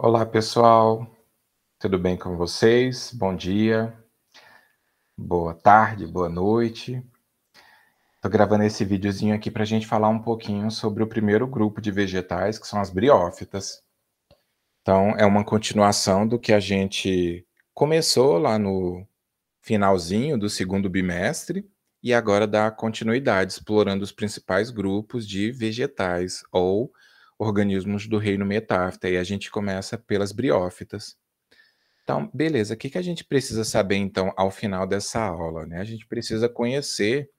Olá, pessoal. Tudo bem com vocês? Bom dia, boa tarde, boa noite. Estou gravando esse videozinho aqui para a gente falar um pouquinho sobre o primeiro grupo de vegetais, que são as briófitas. Então, é uma continuação do que a gente começou lá no finalzinho do segundo bimestre e agora dá continuidade, explorando os principais grupos de vegetais ou organismos do reino metáfita. E a gente começa pelas briófitas. Então, beleza, o que que a gente precisa saber então ao final dessa aula, né? A gente precisa conhecer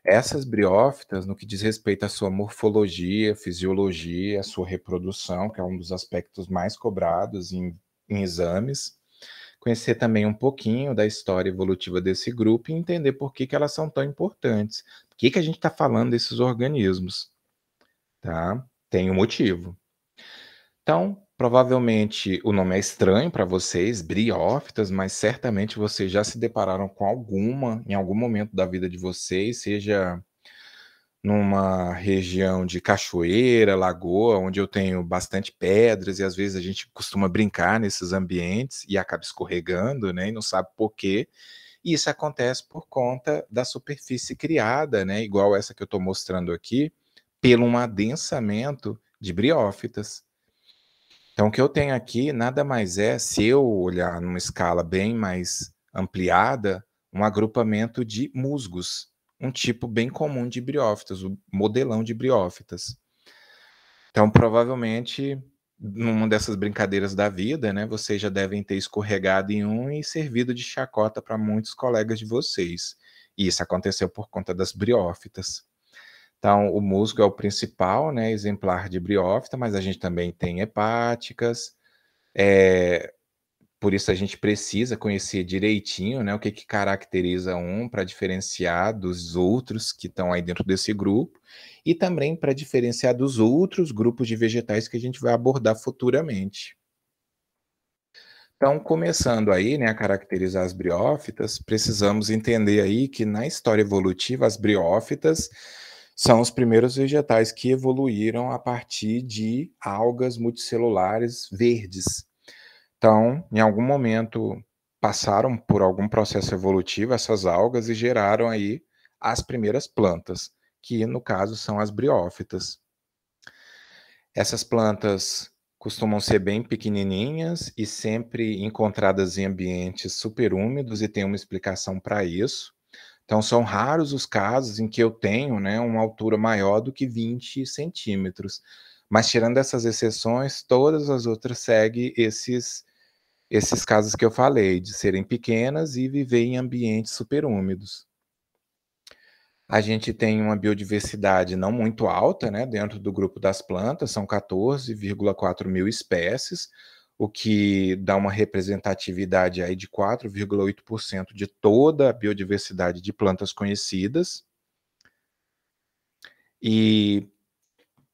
essas briófitas no que diz respeito à sua morfologia, fisiologia, à sua reprodução, que é um dos aspectos mais cobrados em exames. Conhecer também um pouquinho da história evolutiva desse grupo e entender por que que elas são tão importantes. Por que que a gente está falando desses organismos, tá? Tem um motivo. Então, provavelmente o nome é estranho para vocês, briófitas, mas certamente vocês já se depararam com alguma em algum momento da vida de vocês, seja numa região de cachoeira, lagoa, onde eu tenho bastante pedras e às vezes a gente costuma brincar nesses ambientes e acaba escorregando, né, e não sabe por quê. E isso acontece por conta da superfície criada, né, igual essa que eu estou mostrando aqui, pelo um adensamento de briófitas. Então, o que eu tenho aqui nada mais é, se eu olhar numa escala bem mais ampliada, um agrupamento de musgos, um tipo bem comum de briófitas, o modelão de briófitas. Então, provavelmente, numa dessas brincadeiras da vida, né, vocês já devem ter escorregado em um e servido de chacota para muitos colegas de vocês. E isso aconteceu por conta das briófitas. Então, o musgo é o principal, né, exemplar de briófita, mas a gente também tem hepáticas, por isso a gente precisa conhecer direitinho, né, o que que caracteriza um para diferenciar dos outros que estão aí dentro desse grupo, e também para diferenciar dos outros grupos de vegetais que a gente vai abordar futuramente. Então, começando aí, né, a caracterizar as briófitas, precisamos entender aí que na história evolutiva as briófitas são os primeiros vegetais que evoluíram a partir de algas multicelulares verdes. Então, em algum momento, passaram por algum processo evolutivo essas algas e geraram aí as primeiras plantas, que no caso são as briófitas. Essas plantas costumam ser bem pequenininhas e sempre encontradas em ambientes superúmidos e tem uma explicação para isso. Então são raros os casos em que eu tenho, né, uma altura maior do que 20 centímetros, mas tirando essas exceções, todas as outras seguem esses casos que eu falei, de serem pequenas e viver em ambientes superúmidos. A gente tem uma biodiversidade não muito alta, né, dentro do grupo das plantas, são 14,4 mil espécies, o que dá uma representatividade aí de 4,8% de toda a biodiversidade de plantas conhecidas. E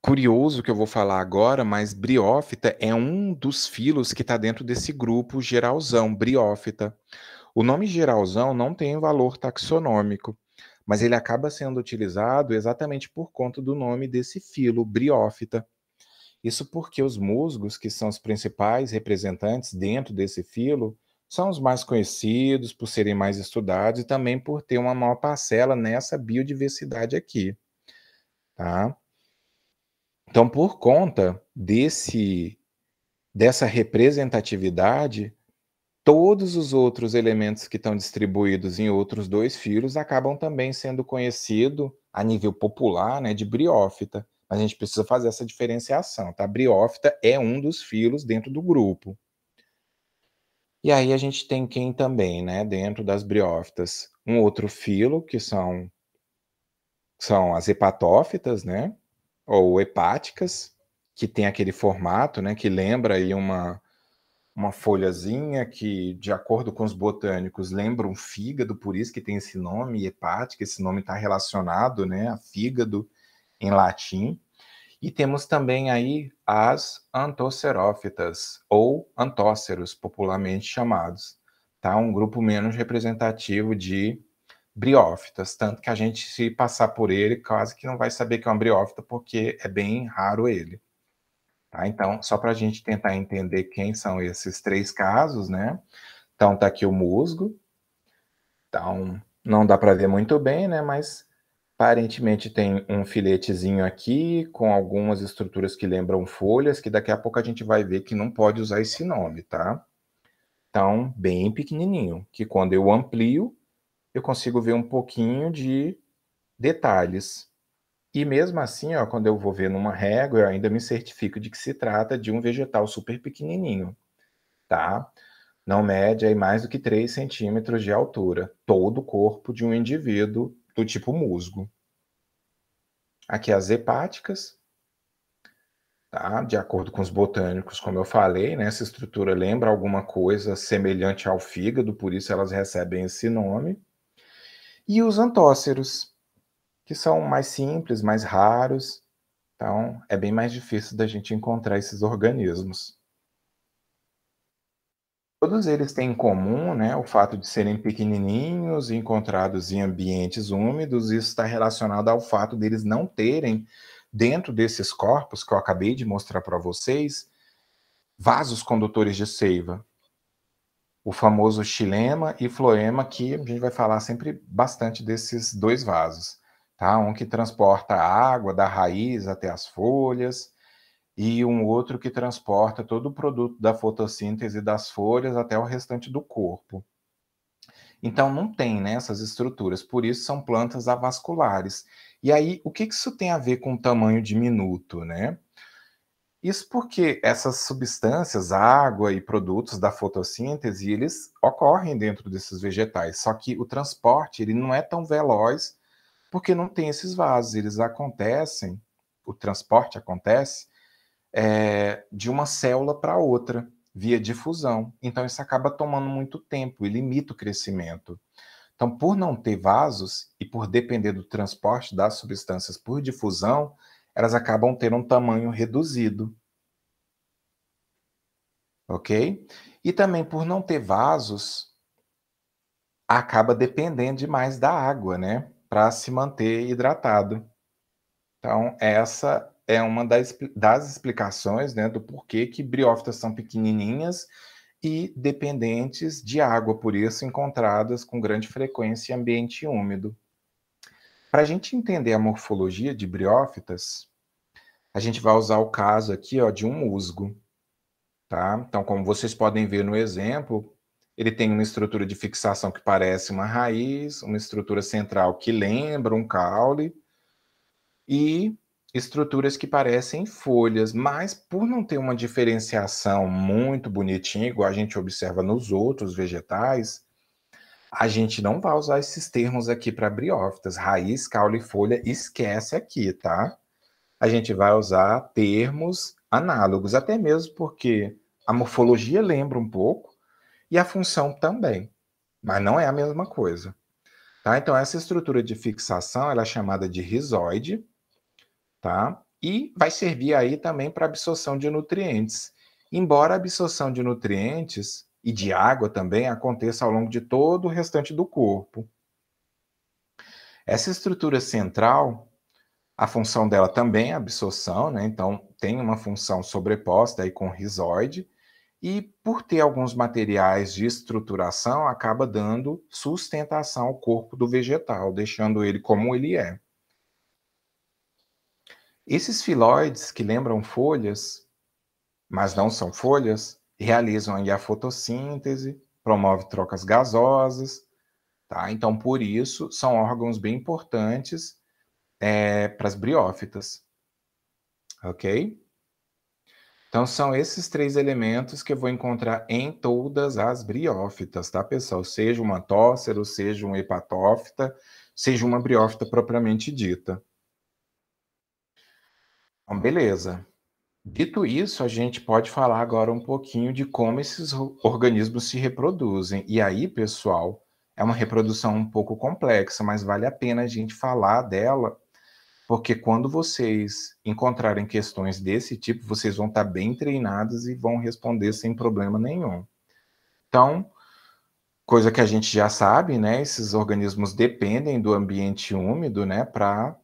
curioso o que eu vou falar agora, mas briófita é um dos filos que está dentro desse grupo geralzão, briófita. O nome geralzão não tem valor taxonômico, mas ele acaba sendo utilizado exatamente por conta do nome desse filo, briófita. Isso porque os musgos, que são os principais representantes dentro desse filo, são os mais conhecidos por serem mais estudados e também por ter uma maior parcela nessa biodiversidade aqui, tá? Então, por conta dessa representatividade, todos os outros elementos que estão distribuídos em outros 2 filos acabam também sendo conhecido a nível popular, né, de briófita. Mas a gente precisa fazer essa diferenciação, tá? Briófita é um dos filos dentro do grupo. E aí a gente tem quem também, né, dentro das briófitas? Um outro filo que são as hepatófitas, né, ou hepáticas, que tem aquele formato, né, que lembra aí uma folhazinha que, de acordo com os botânicos, lembra um fígado, por isso que tem esse nome, hepática, esse nome está relacionado, né, a fígado em latim. E temos também aí as anthocerófitas, ou antóceros, popularmente chamados, tá? Um grupo menos representativo de briófitas, tanto que a gente, se passar por ele, quase que não vai saber que é uma briófita, porque é bem raro ele. Tá? Então, só para a gente tentar entender quem são esses 3 casos, né? Então, tá aqui o musgo. Então, não dá para ver muito bem, né? Mas aparentemente tem um filetezinho aqui com algumas estruturas que lembram folhas, que daqui a pouco a gente vai ver que não pode usar esse nome, tá? Então, bem pequenininho, que quando eu amplio, eu consigo ver um pouquinho de detalhes. E mesmo assim, ó, quando eu vou ver numa régua, eu ainda me certifico de que se trata de um vegetal super pequenininho, tá? Não mede aí mais do que 3 centímetros de altura, todo o corpo de um indivíduo do tipo musgo. Aqui as hepáticas, tá? De acordo com os botânicos, como eu falei, né, essa estrutura lembra alguma coisa semelhante ao fígado, por isso elas recebem esse nome. E os antóceros, que são mais simples, mais raros, então é bem mais difícil da gente encontrar esses organismos. Todos eles têm em comum, né, o fato de serem pequenininhos e encontrados em ambientes úmidos. Isso está relacionado ao fato deles não terem, dentro desses corpos que eu acabei de mostrar para vocês, vasos condutores de seiva. O famoso xilema e floema, que a gente vai falar sempre bastante desses 2 vasos, tá? Um que transporta a água da raiz até as folhas, e um outro que transporta todo o produto da fotossíntese das folhas até o restante do corpo. Então não tem, né, essas estruturas, por isso são plantas avasculares. E aí, o que isso tem a ver com o tamanho diminuto, né? Isso porque essas substâncias, água e produtos da fotossíntese, eles ocorrem dentro desses vegetais, só que o transporte ele não é tão veloz porque não tem esses vasos, eles acontecem, o transporte acontece de uma célula para outra, via difusão. Então isso acaba tomando muito tempo e limita o crescimento. Então, por não ter vasos e por depender do transporte das substâncias por difusão, elas acabam tendo um tamanho reduzido. Ok? E também por não ter vasos, acaba dependendo demais da água, né? Para se manter hidratado. Então, essa é uma das explicações, né, do porquê que briófitas são pequenininhas e dependentes de água, por isso encontradas com grande frequência em ambiente úmido. Para a gente entender a morfologia de briófitas, a gente vai usar o caso aqui, ó, de um musgo. Tá? Então, como vocês podem ver no exemplo, ele tem uma estrutura de fixação que parece uma raiz, uma estrutura central que lembra um caule e estruturas que parecem folhas, mas por não ter uma diferenciação muito bonitinha, igual a gente observa nos outros vegetais, a gente não vai usar esses termos aqui para briófitas. Raiz, caule e folha, esquece aqui, tá? A gente vai usar termos análogos, até mesmo porque a morfologia lembra um pouco e a função também, mas não é a mesma coisa. Tá? Então, essa estrutura de fixação ela é chamada de rizoide, tá? E vai servir aí também para absorção de nutrientes. Embora a absorção de nutrientes e de água também aconteça ao longo de todo o restante do corpo. Essa estrutura central, a função dela também é absorção, né? Então tem uma função sobreposta aí com o rizoide, e por ter alguns materiais de estruturação, acaba dando sustentação ao corpo do vegetal, deixando ele como ele é. Esses filóides, que lembram folhas, mas não são folhas, realizam aí a fotossíntese, promove trocas gasosas, tá? Então, por isso, são órgãos bem importantes para as briófitas, ok? Então, são esses 3 elementos que eu vou encontrar em todas as briófitas, tá, pessoal? Seja uma antócero, seja uma hepatófita, seja uma briófita propriamente dita. Então, beleza. Dito isso, a gente pode falar agora um pouquinho de como esses organismos se reproduzem. E aí, pessoal, é uma reprodução um pouco complexa, mas vale a pena a gente falar dela, porque quando vocês encontrarem questões desse tipo, vocês vão estar bem treinados e vão responder sem problema nenhum. Então, coisa que a gente já sabe, né? Esses organismos dependem do ambiente úmido, né, para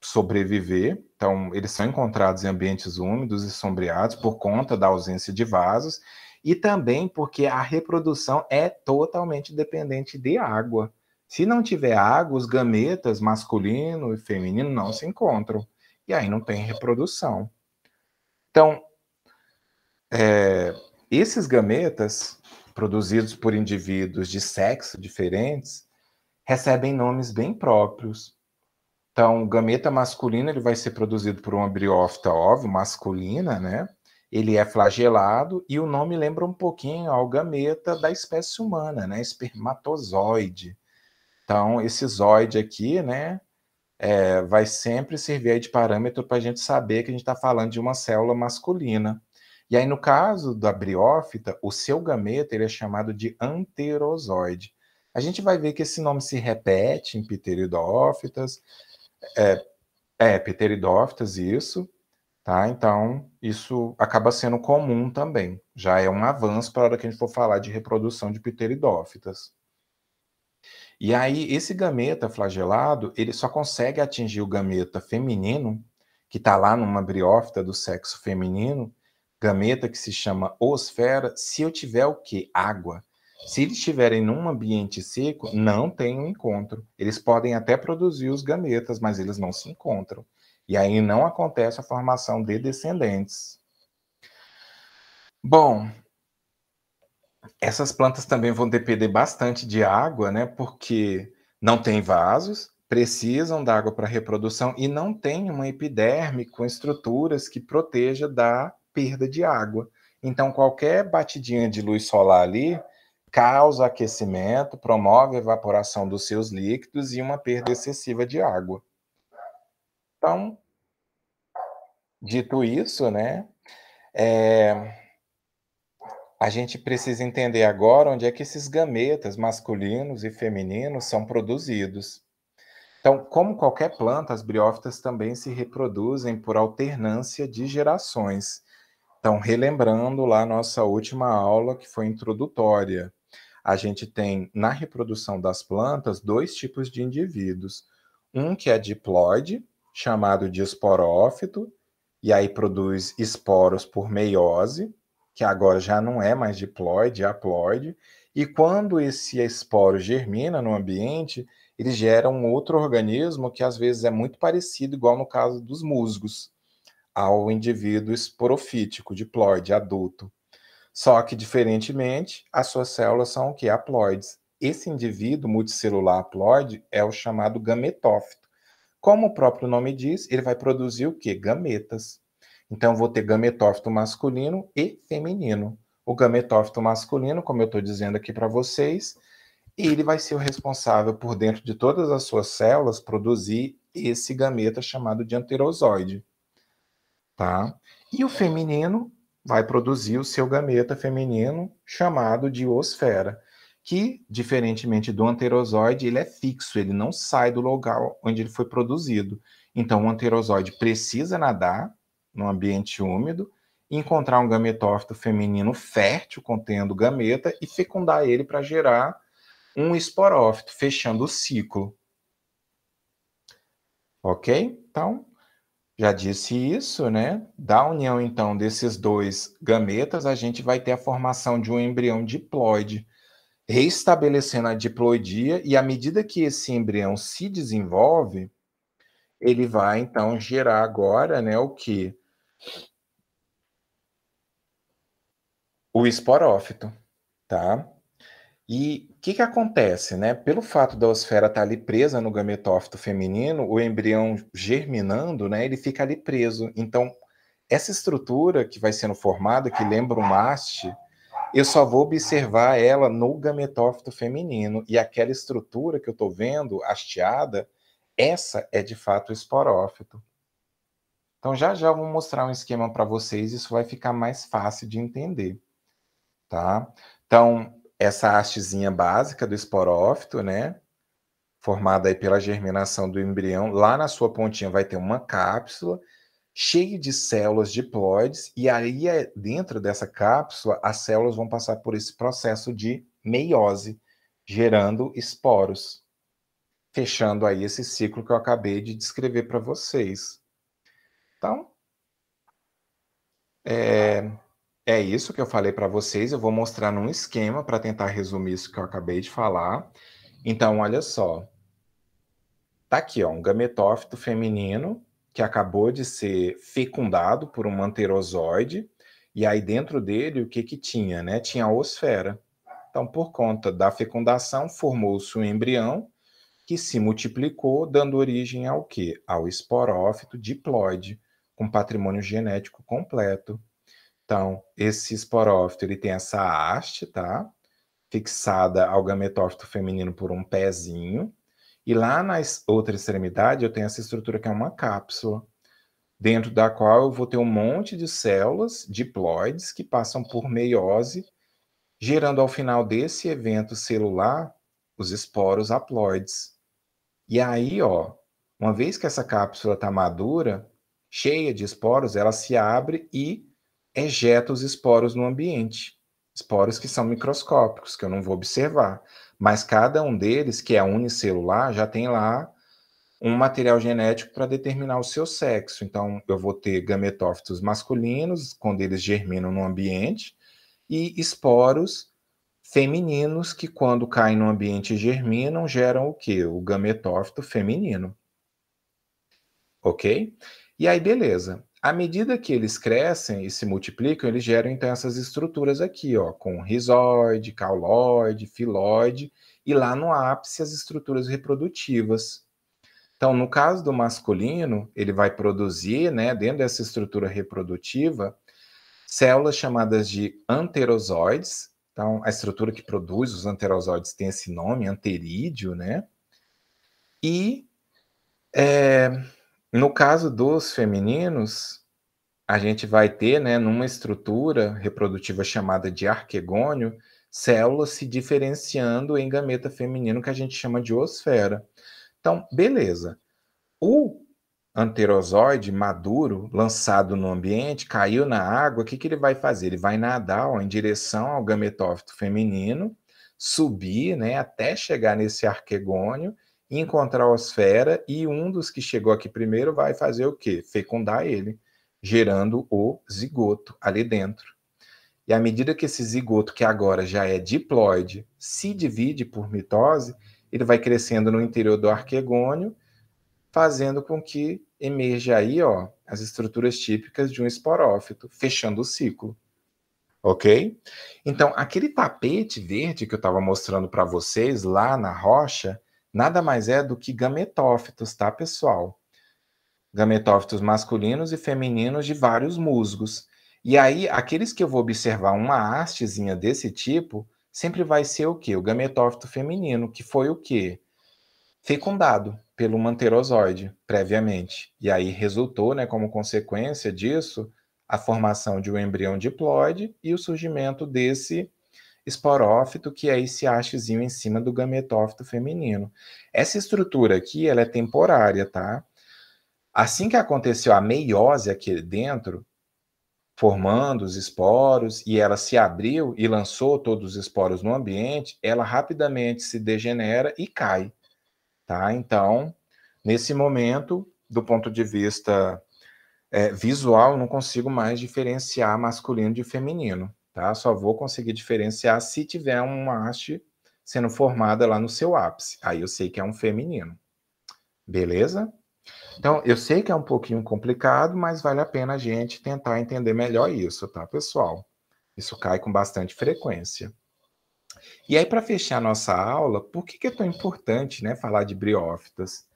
sobreviver. Então, eles são encontrados em ambientes úmidos e sombreados por conta da ausência de vasos e também porque a reprodução é totalmente dependente de água. Se não tiver água, os gametas masculino e feminino não se encontram. E aí não tem reprodução. Então, esses gametas, produzidos por indivíduos de sexo diferentes, recebem nomes bem próprios. Então, o gameta masculino ele vai ser produzido por uma briófita óvulo masculina, né? Ele é flagelado e o nome lembra um pouquinho ao gameta da espécie humana, né? Espermatozoide. Então, esse zoide aqui, né? Vai sempre servir aí de parâmetro para a gente saber que a gente está falando de uma célula masculina. E aí, no caso da briófita, o seu gameta ele é chamado de anterozoide. A gente vai ver que esse nome se repete em pteridófitas, pteridófitas, isso, tá? Então, isso acaba sendo comum também. Já é um avanço para a hora que a gente for falar de reprodução de pteridófitas. E aí, esse gameta flagelado, ele só consegue atingir o gameta feminino, que está lá numa briófita do sexo feminino, gameta que se chama oosfera, se eu tiver o quê? Água. Se eles estiverem num ambiente seco, não tem um encontro. Eles podem até produzir os gametas, mas eles não se encontram. E aí não acontece a formação de descendentes. Bom, essas plantas também vão depender bastante de água, né? Porque não tem vasos, precisam da água para reprodução e não tem uma epiderme com estruturas que proteja da perda de água. Então, qualquer batidinha de luz solar ali causa aquecimento, promove a evaporação dos seus líquidos e uma perda excessiva de água. Então, dito isso, né? A gente precisa entender agora onde é que esses gametas masculinos e femininos são produzidos. Então, como qualquer planta, as briófitas também se reproduzem por alternância de gerações. Então, relembrando lá nossa última aula, que foi introdutória, a gente tem na reprodução das plantas dois tipos de indivíduos. Um que é diploide, chamado de esporófito, e aí produz esporos por meiose, que agora já não é mais diploide, é haploide, e quando esse esporo germina no ambiente, ele gera um outro organismo que às vezes é muito parecido, igual no caso dos musgos, ao indivíduo esporofítico, diploide, adulto. Só que, diferentemente, as suas células são o que? Haploides. Esse indivíduo multicelular haploide é o chamado gametófito. Como o próprio nome diz, ele vai produzir o que? Gametas. Então, vou ter gametófito masculino e feminino. O gametófito masculino, como eu estou dizendo aqui para vocês, ele vai ser o responsável por, dentro de todas as suas células, produzir esse gameta chamado de anterozoide. Tá? E o feminino vai produzir o seu gameta feminino chamado de oosfera, que, diferentemente do anterozoide, ele é fixo, ele não sai do local onde ele foi produzido. Então, o anterozoide precisa nadar no ambiente úmido, encontrar um gametófito feminino fértil contendo gameta e fecundar ele para gerar um esporófito, fechando o ciclo. Ok? Então, já disse isso, né? Da união, então, desses dois gametas, a gente vai ter a formação de um embrião diploide, restabelecendo a diploidia, e à medida que esse embrião se desenvolve, ele vai, então, gerar agora, né, o quê? O esporófito, tá? E o que acontece, né? Pelo fato da oosfera estar ali presa no gametófito feminino, o embrião germinando, né, ele fica ali preso. Então, essa estrutura que vai sendo formada, que lembra um haste, eu só vou observar ela no gametófito feminino. E aquela estrutura que eu estou vendo, hasteada, essa é de fato o esporófito. Então, já já eu vou mostrar um esquema para vocês, isso vai ficar mais fácil de entender, tá? Então, essa hastezinha básica do esporófito, né? Formada aí pela germinação do embrião, lá na sua pontinha vai ter uma cápsula cheia de células diploides, e aí dentro dessa cápsula as células vão passar por esse processo de meiose, gerando esporos, fechando aí esse ciclo que eu acabei de descrever para vocês. Então, é isso que eu falei para vocês. Eu vou mostrar num esquema para tentar resumir isso que eu acabei de falar. Então, olha só. Tá aqui, ó, um gametófito feminino que acabou de ser fecundado por um anterozoide. E aí dentro dele, o que que tinha, né? Tinha a oosfera. Então, por conta da fecundação, formou-se um embrião que se multiplicou, dando origem ao quê? Ao esporófito diploide, com patrimônio genético completo. Então, esse esporófito, ele tem essa haste, tá? Fixada ao gametófito feminino por um pezinho. E lá na outra extremidade, eu tenho essa estrutura que é uma cápsula, dentro da qual eu vou ter um monte de células diploides que passam por meiose, gerando ao final desse evento celular os esporos haploides. E aí, ó, uma vez que essa cápsula está madura, cheia de esporos, ela se abre e ejeta os esporos no ambiente. Esporos que são microscópicos, que eu não vou observar. Mas cada um deles, que é unicelular, já tem lá um material genético para determinar o seu sexo. Então, eu vou ter gametófitos masculinos, quando eles germinam no ambiente, e esporos femininos que, quando caem no ambiente e germinam, geram o quê? O gametófito feminino. Ok? E aí, beleza. À medida que eles crescem e se multiplicam, eles geram, então, essas estruturas aqui, ó, com rizoide, cauloide, filóide, e lá no ápice as estruturas reprodutivas. Então, no caso do masculino, ele vai produzir, né, dentro dessa estrutura reprodutiva, células chamadas de anterozoides. Então, a estrutura que produz os anterozoides tem esse nome, anterídeo, né? E, no caso dos femininos, a gente vai ter, né, numa estrutura reprodutiva chamada de arquegônio, células se diferenciando em gameta feminino, que a gente chama de oosfera. Então, beleza. O anterozoide maduro, lançado no ambiente, caiu na água, o que, que ele vai fazer? Ele vai nadar, ó, em direção ao gametófito feminino, subir, né, até chegar nesse arquegônio, encontrar a osfera, e um dos que chegou aqui primeiro vai fazer o quê? Fecundar ele, gerando o zigoto ali dentro. E à medida que esse zigoto, que agora já é diploide, se divide por mitose, ele vai crescendo no interior do arquegônio, fazendo com que emerja aí, ó, as estruturas típicas de um esporófito, fechando o ciclo. Ok? Então, aquele tapete verde que eu estava mostrando para vocês lá na rocha, nada mais é do que gametófitos, tá, pessoal? Gametófitos masculinos e femininos de vários musgos. E aí, aqueles que eu vou observar uma hastezinha desse tipo, sempre vai ser o quê? O gametófito feminino, que foi o quê? Fecundado pelo manterozoide previamente. E aí resultou, né, como consequência disso, a formação de um embrião diploide e o surgimento desse esporófito, que é esse hastezinho em cima do gametófito feminino. Essa estrutura aqui, ela é temporária, tá? Assim que aconteceu a meiose aqui dentro, formando os esporos, e ela se abriu e lançou todos os esporos no ambiente, ela rapidamente se degenera e cai. Tá? Então, nesse momento, do ponto de vista visual, eu não consigo mais diferenciar masculino de feminino. Tá? Só vou conseguir diferenciar se tiver uma haste sendo formada lá no seu ápice. Aí eu sei que é um feminino. Beleza? Então, eu sei que é um pouquinho complicado, mas vale a pena a gente tentar entender melhor isso, tá, pessoal? Isso cai com bastante frequência. E aí, para fechar nossa aula, por que é tão importante, né, falar de briófitas?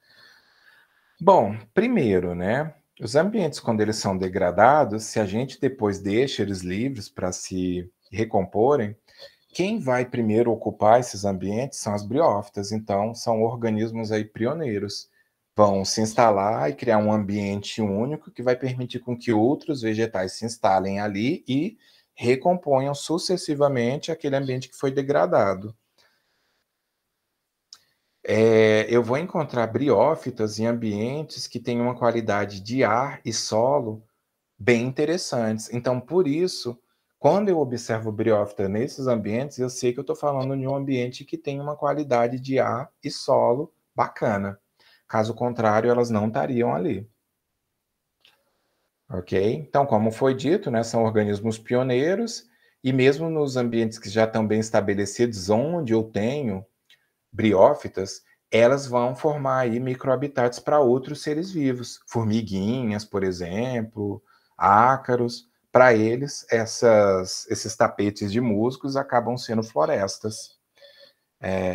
Bom, primeiro, né, os ambientes, quando eles são degradados, se a gente depois deixa eles livres para se recomporem, quem vai primeiro ocupar esses ambientes são as briófitas. Então, são organismos aí pioneiros. Vão se instalar e criar um ambiente único que vai permitir com que outros vegetais se instalem ali e recomponham sucessivamente aquele ambiente que foi degradado. Eu vou encontrar briófitas em ambientes que têm uma qualidade de ar e solo bem interessantes. Então, por isso, quando eu observo briófita nesses ambientes, eu sei que eu estou falando de um ambiente que tem uma qualidade de ar e solo bacana. Caso contrário, elas não estariam ali. ok? Então, como foi dito, né, são organismos pioneiros, e mesmo nos ambientes que já estão bem estabelecidos, onde eu tenho briófitas, elas vão formar aí microhabitats para outros seres vivos, formiguinhas, por exemplo, ácaros. Para eles, esses tapetes de musgos acabam sendo florestas,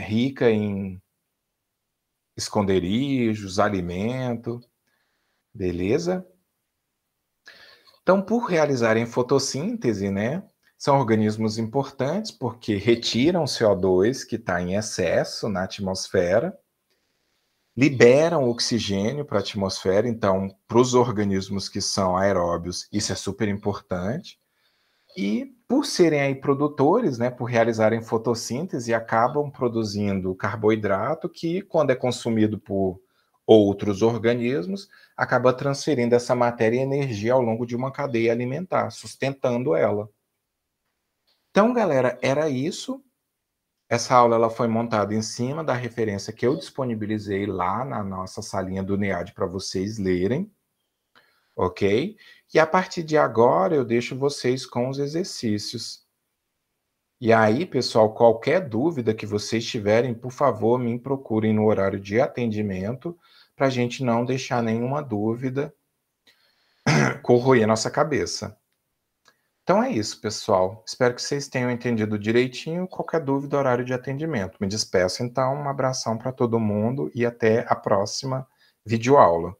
rica em esconderijos, alimento, beleza? Então, por realizarem fotossíntese, né, são organismos importantes porque retiram CO2 que está em excesso na atmosfera, liberam oxigênio para a atmosfera, então, para os organismos que são aeróbios, isso é super importante. E por serem aí produtores, né, por realizarem fotossíntese, acabam produzindo carboidrato que, quando é consumido por outros organismos, acaba transferindo essa matéria e energia ao longo de uma cadeia alimentar, sustentando ela. Então, galera, era isso. Essa aula ela foi montada em cima da referência que eu disponibilizei lá na nossa salinha do NEAD para vocês lerem, ok? E a partir de agora eu deixo vocês com os exercícios. E aí, pessoal, qualquer dúvida que vocês tiverem, por favor, me procurem no horário de atendimento, para a gente não deixar nenhuma dúvida corroer nossa cabeça. Então é isso, pessoal. Espero que vocês tenham entendido direitinho. Qualquer dúvida, horário de atendimento. Me despeço, então. Um abração para todo mundo e até a próxima videoaula.